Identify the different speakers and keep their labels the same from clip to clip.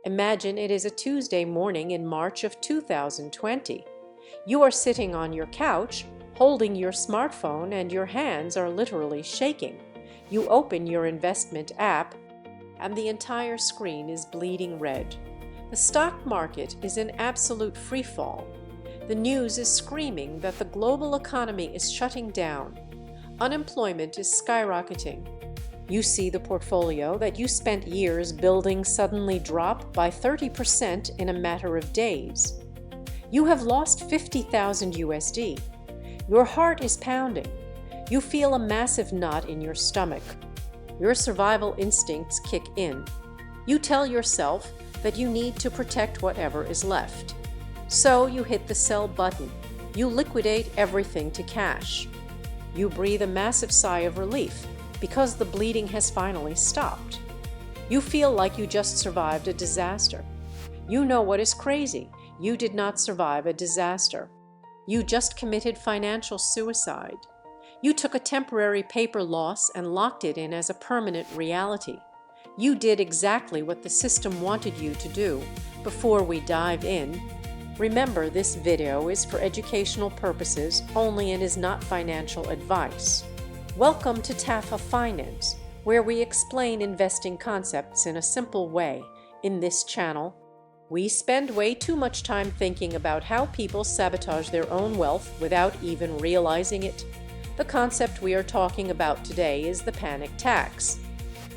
Speaker 1: Imagine it is a Tuesday morning in March of 2020. You are sitting on your couch, holding your smartphone, and your hands are literally shaking. You open your investment app, and the entire screen is bleeding red. The stock market is in absolute freefall. The news is screaming that the global economy is shutting down. Unemployment is skyrocketing. You see the portfolio that you spent years building suddenly drop by 30% in a matter of days. You have lost 50,000 USD. Your heart is pounding. You feel a massive knot in your stomach. Your survival instincts kick in. You tell yourself that you need to protect whatever is left. So you hit the sell button. You liquidate everything to cash. You breathe a massive sigh of relief because the bleeding has finally stopped. You feel like you just survived a disaster. You know what is crazy? You did not survive a disaster. You just committed financial suicide. You took a temporary paper loss and locked it in as a permanent reality. You did exactly what the system wanted you to do. Before we dive in, remember this video is for educational purposes only and is not financial advice. Welcome to TAFA Finance, where we explain investing concepts in a simple way. In this channel, we spend way too much time thinking about how people sabotage their own wealth without even realizing it. The concept we are talking about today is the panic tax.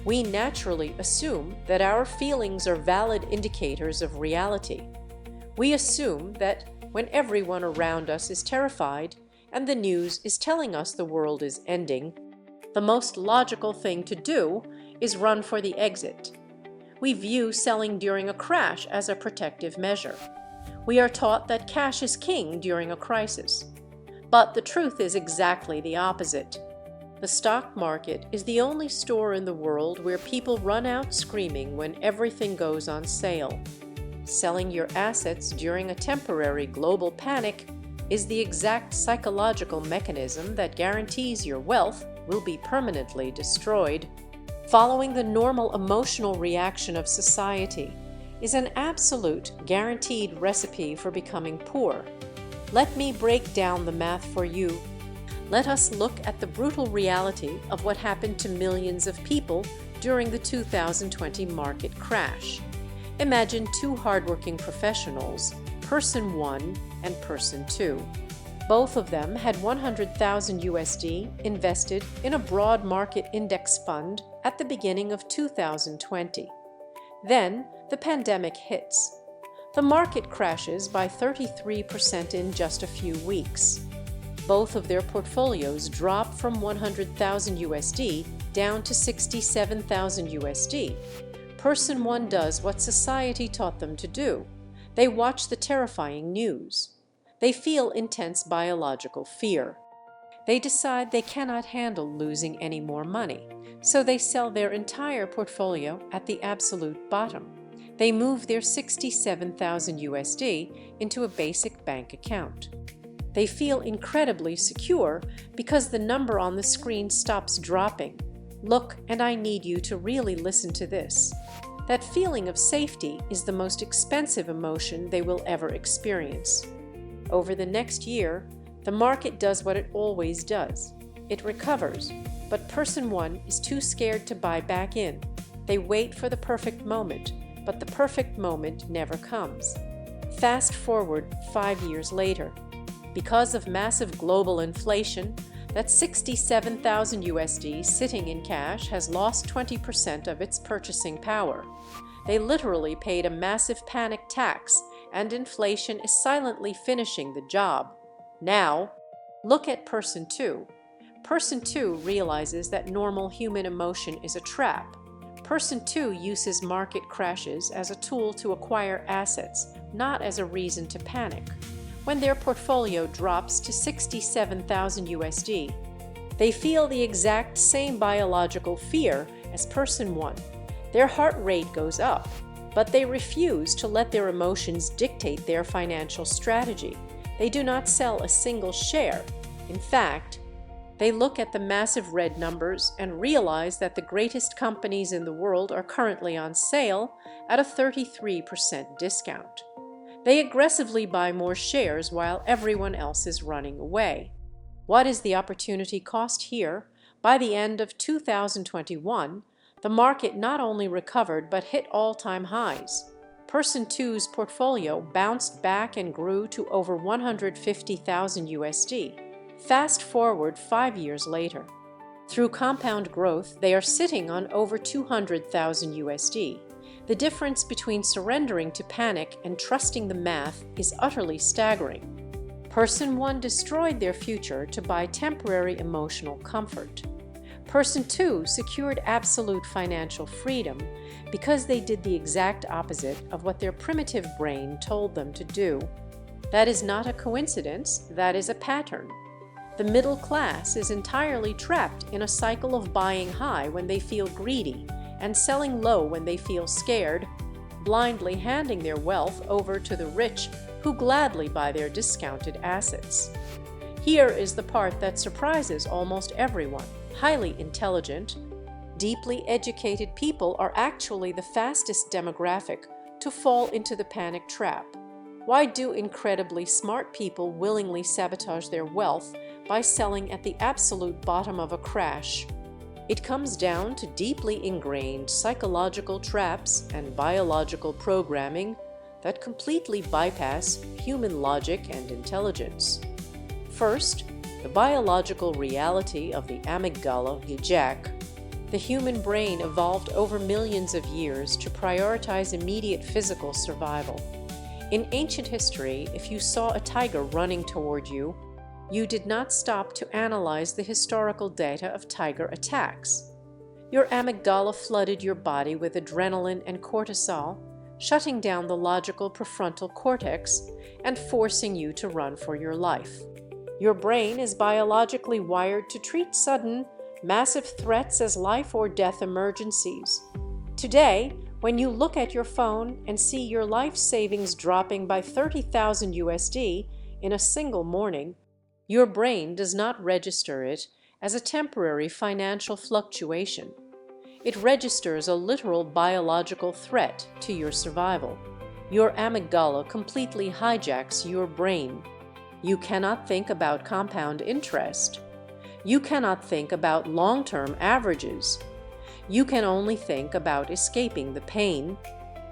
Speaker 1: We naturally assume that our feelings are valid indicators of reality. We assume that when everyone around us is terrified and the news is telling us the world is ending, the most logical thing to do is run for the exit. We view selling during a crash as a protective measure. We are taught that cash is king during a crisis. But the truth is exactly the opposite. The stock market is the only store in the world where people run out screaming when everything goes on sale. Selling your assets during a temporary global panic is the exact psychological mechanism that guarantees your wealth will be permanently destroyed. Following the normal emotional reaction of society is an absolute guaranteed recipe for becoming poor. Let me break down the math for you. Let us look at the brutal reality of what happened to millions of people during the 2020 market crash. Imagine two hardworking professionals, Person 1 and Person 2. Both of them had 100,000 USD invested in a broad market index fund at the beginning of 2020. Then the pandemic hits. The market crashes by 33% in just a few weeks. Both of their portfolios drop from 100,000 USD down to 67,000 USD. Person 1 does what society taught them to do. They watch the terrifying news. They feel intense biological fear. They decide they cannot handle losing any more money, so they sell their entire portfolio at the absolute bottom. They move their 67,000 USD into a basic bank account. They feel incredibly secure because the number on the screen stops dropping. Look, and I need you to really listen to this. That feeling of safety is the most expensive emotion they will ever experience. Over the next year, the market does what it always does. It recovers, but Person 1 is too scared to buy back in. They wait for the perfect moment, but the perfect moment never comes. Fast forward 5 years later. Because of massive global inflation, that 67,000 USD sitting in cash has lost 20% of its purchasing power. They literally paid a massive panic tax, and inflation is silently finishing the job. Now, look at Person 2. Person 2 realizes that normal human emotion is a trap. Person 2 uses market crashes as a tool to acquire assets, not as a reason to panic. When their portfolio drops to 67,000 USD, they feel the exact same biological fear as Person 1. Their heart rate goes up, but they refuse to let their emotions dictate their financial strategy. They do not sell a single share. In fact, They look at the massive red numbers and realize that the greatest companies in the world are currently on sale at a 33% discount. They aggressively buy more shares while everyone else is running away. What is the opportunity cost here? By the end of 2021, the market not only recovered but hit all-time highs. Person 2's portfolio bounced back and grew to over 150,000 USD. Fast forward 5 years later. Through compound growth, they are sitting on over 200,000 USD. The difference between surrendering to panic and trusting the math is utterly staggering. Person 1 destroyed their future to buy temporary emotional comfort. Person 2 secured absolute financial freedom because they did the exact opposite of what their primitive brain told them to do. That is not a coincidence, that is a pattern. The middle class is entirely trapped in a cycle of buying high when they feel greedy and selling low when they feel scared, blindly handing their wealth over to the rich who gladly buy their discounted assets. Here is the part that surprises almost everyone. Highly intelligent, deeply educated people are actually the fastest demographic to fall into the panic trap. Why do incredibly smart people willingly sabotage their wealth by selling at the absolute bottom of a crash? It comes down to deeply ingrained psychological traps and biological programming that completely bypass human logic and intelligence. First, the biological reality of the amygdala hijack. The human brain evolved over millions of years to prioritize immediate physical survival. In ancient history, if you saw a tiger running toward you, you did not stop to analyze the historical data of tiger attacks. Your amygdala flooded your body with adrenaline and cortisol, shutting down the logical prefrontal cortex and forcing you to run for your life. Your brain is biologically wired to treat sudden, massive threats as life or death emergencies. Today, when you look at your phone and see your life savings dropping by 30,000 USD in a single morning, your brain does not register it as a temporary financial fluctuation. It registers a literal biological threat to your survival. Your amygdala completely hijacks your brain. You cannot think about compound interest. You cannot think about long-term averages. You can only think about escaping the pain.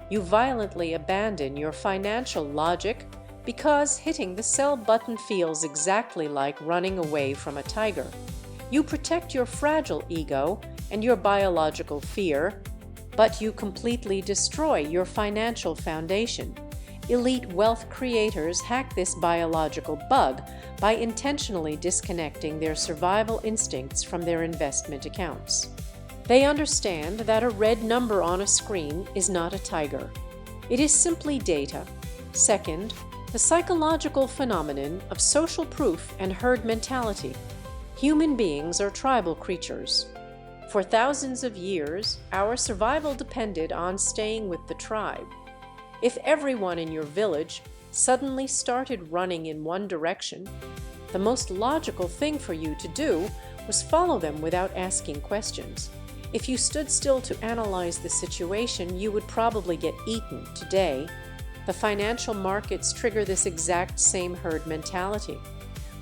Speaker 1: You violently abandon your financial logic because hitting the sell button feels exactly like running away from a tiger. You protect your fragile ego and your biological fear, but you completely destroy your financial foundation. Elite wealth creators hack this biological bug by intentionally disconnecting their survival instincts from their investment accounts. They understand that a red number on a screen is not a tiger. It is simply data. Second, the psychological phenomenon of social proof and herd mentality. Human beings are tribal creatures. For thousands of years, our survival depended on staying with the tribe. If everyone in your village suddenly started running in one direction, the most logical thing for you to do was follow them without asking questions. If you stood still to analyze the situation, you would probably get eaten today. The financial markets trigger this exact same herd mentality.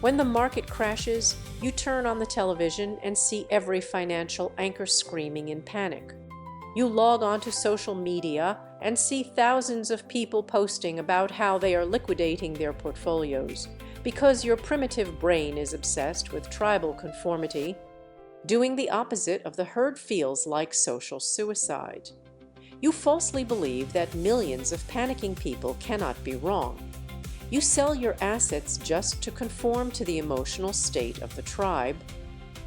Speaker 1: When the market crashes, you turn on the television and see every financial anchor screaming in panic. You log onto social media and see thousands of people posting about how they are liquidating their portfolios because your primitive brain is obsessed with tribal conformity. Doing the opposite of the herd feels like social suicide. You falsely believe that millions of panicking people cannot be wrong. You sell your assets just to conform to the emotional state of the tribe.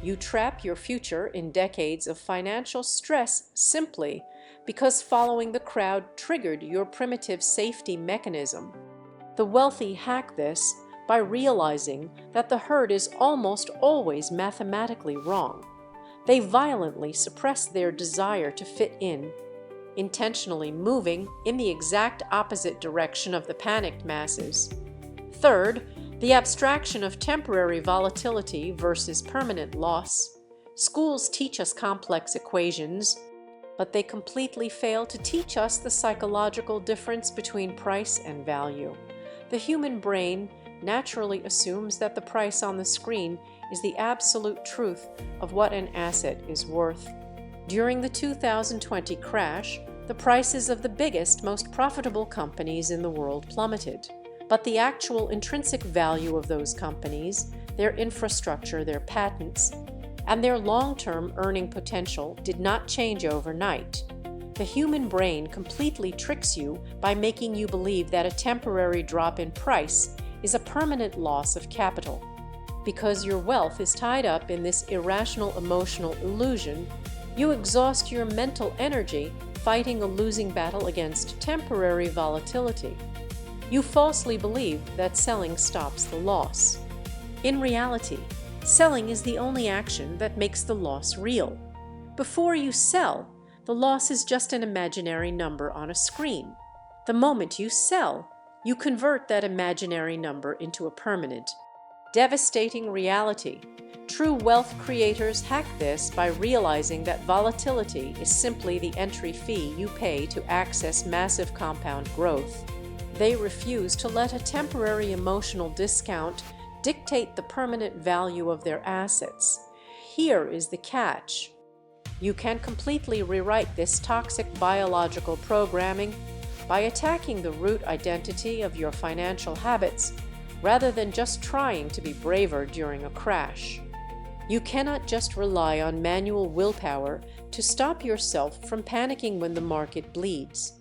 Speaker 1: You trap your future in decades of financial stress simply because following the crowd triggered your primitive safety mechanism. The wealthy hack this by realizing that the herd is almost always mathematically wrong. They violently suppress their desire to fit in, intentionally moving in the exact opposite direction of the panicked masses. Third, The abstraction of temporary volatility versus permanent loss. Schools teach us complex equations, but they completely fail to teach us the psychological difference between price and value. The human brain naturally assumes that the price on the screen is the absolute truth of what an asset is worth. During the 2020 crash, the prices of the biggest, most profitable companies in the world plummeted. But the actual intrinsic value of those companies, their infrastructure, their patents, and their long-term earning potential did not change overnight. The human brain completely tricks you by making you believe that a temporary drop in price is a permanent loss of capital. Because your wealth is tied up in this irrational emotional illusion, you exhaust your mental energy fighting a losing battle against temporary volatility. You falsely believe that selling stops the loss. In reality, selling is the only action that makes the loss real. Before you sell, the loss is just an imaginary number on a screen. The moment you sell, you convert that imaginary number into a permanent, devastating reality. True wealth creators hack this by realizing that volatility is simply the entry fee you pay to access massive compound growth. They refuse to let a temporary emotional discount dictate the permanent value of their assets. Here is the catch. You can completely rewrite this toxic biological programming by attacking the root identity of your financial habits rather than just trying to be braver during a crash. You cannot just rely on manual willpower to stop yourself from panicking when the market bleeds.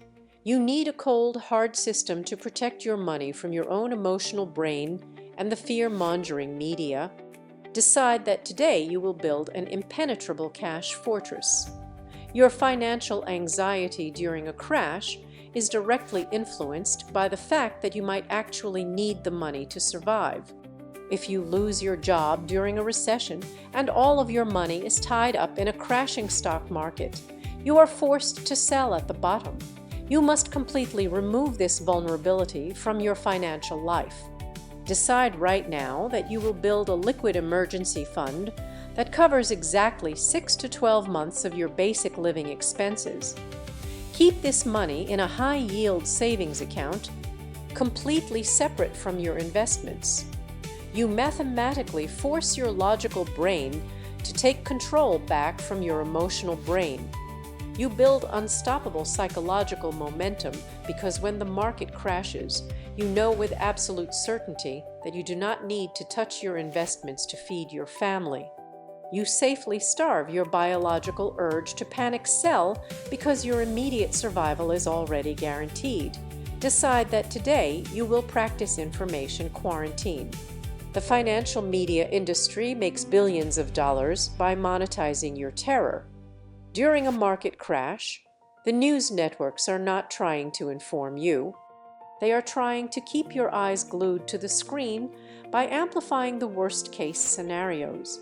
Speaker 1: You need a cold, hard system to protect your money from your own emotional brain and the fear-mongering media. Decide that today you will build an impenetrable cash fortress. Your financial anxiety during a crash is directly influenced by the fact that you might actually need the money to survive. If you lose your job during a recession and all of your money is tied up in a crashing stock market, you are forced to sell at the bottom. You must completely remove this vulnerability from your financial life. Decide right now that you will build a liquid emergency fund that covers exactly 6 to 12 months of your basic living expenses. Keep this money in a high-yield savings account, completely separate from your investments. You mathematically force your logical brain to take control back from your emotional brain. You build unstoppable psychological momentum because when the market crashes, you know with absolute certainty that you do not need to touch your investments to feed your family. You safely starve your biological urge to panic sell because your immediate survival is already guaranteed. Decide that today you will practice information quarantine. The financial media industry makes billions of dollars by monetizing your terror. During a market crash, the news networks are not trying to inform you. They are trying to keep your eyes glued to the screen by amplifying the worst-case scenarios.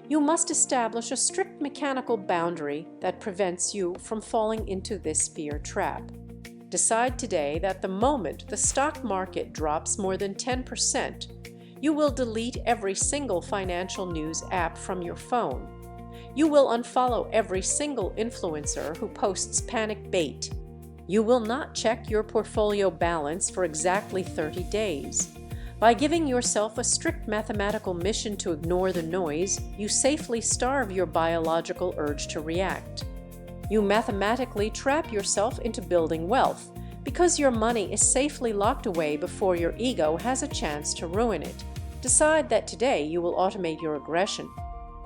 Speaker 1: You must establish a strict mechanical boundary that prevents you from falling into this fear trap. Decide today that the moment the stock market drops more than 10%, you will delete every single financial news app from your phone. You will unfollow every single influencer who posts panic bait. You will not check your portfolio balance for exactly 30 days. By giving yourself a strict mathematical mission to ignore the noise, you safely starve your biological urge to react. You mathematically trap yourself into building wealth because your money is safely locked away before your ego has a chance to ruin it. Decide that today you will automate your aggression.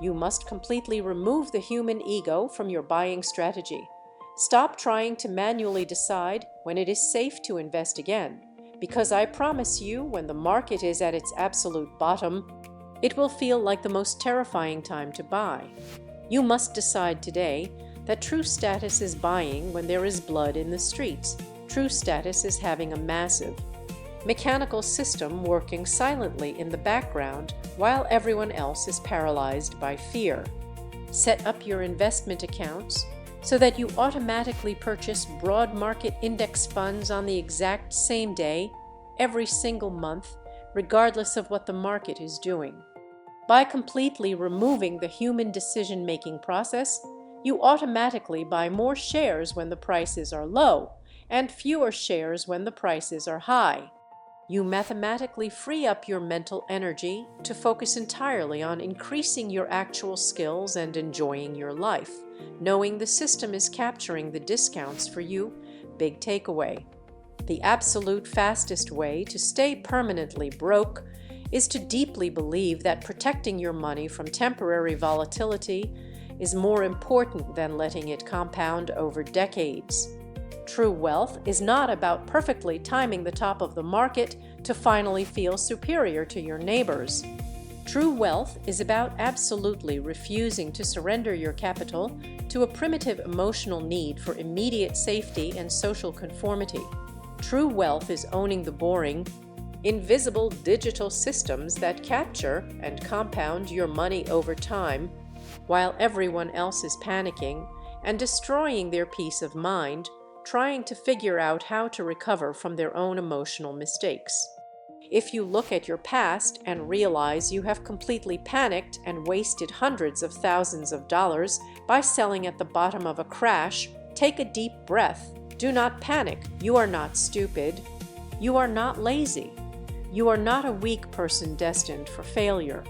Speaker 1: You must completely remove the human ego from your buying strategy. Stop trying to manually decide when it is safe to invest again, because I promise you, when the market is at its absolute bottom, it will feel like the most terrifying time to buy. You must decide today that true status is buying when there is blood in the streets. True status is having a massive, mechanical system working silently in the background while everyone else is paralyzed by fear. Set up your investment accounts so that you automatically purchase broad market index funds on the exact same day, every single month, regardless of what the market is doing. By completely removing the human decision-making process, you automatically buy more shares when the prices are low and fewer shares when the prices are high. You mathematically free up your mental energy to focus entirely on increasing your actual skills and enjoying your life, knowing the system is capturing the discounts for you. Big takeaway. The absolute fastest way to stay permanently broke is to deeply believe that protecting your money from temporary volatility is more important than letting it compound over decades. True wealth is not about perfectly timing the top of the market to finally feel superior to your neighbors. True wealth is about absolutely refusing to surrender your capital to a primitive emotional need for immediate safety and social conformity. True wealth is owning the boring, invisible digital systems that capture and compound your money over time, while everyone else is panicking and destroying their peace of mind, trying to figure out how to recover from their own emotional mistakes. If you look at your past and realize you have completely panicked and wasted hundreds of thousands of dollars by selling at the bottom of a crash, take a deep breath. Do not panic. You are not stupid. You are not lazy. You are not a weak person destined for failure.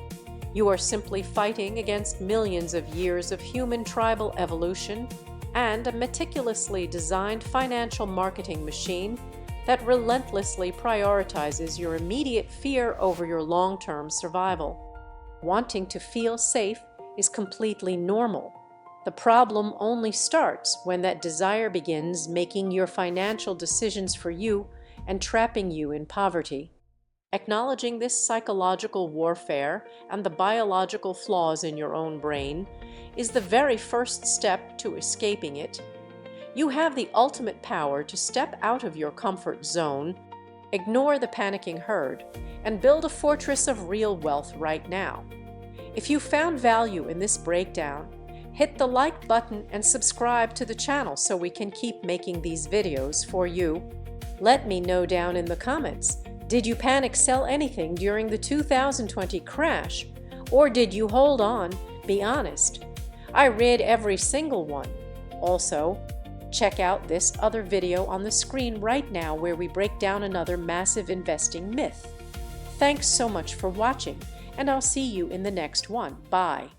Speaker 1: You are simply fighting against millions of years of human tribal evolution and a meticulously designed financial marketing machine that relentlessly prioritizes your immediate fear over your long-term survival. Wanting to feel safe is completely normal. The problem only starts when that desire begins making your financial decisions for you and trapping you in poverty. Acknowledging this psychological warfare and the biological flaws in your own brain is the very first step to escaping it. You have the ultimate power to step out of your comfort zone, ignore the panicking herd, and build a fortress of real wealth right now. If you found value in this breakdown, hit the like button and subscribe to the channel so we can keep making these videos for you. Let me know down in the comments, did you panic sell anything during the 2020 crash? Or did you hold on? Be honest. I read every single one. Also, check out this other video on the screen right now where we break down another massive investing myth. Thanks so much for watching, and I'll see you in the next one. Bye.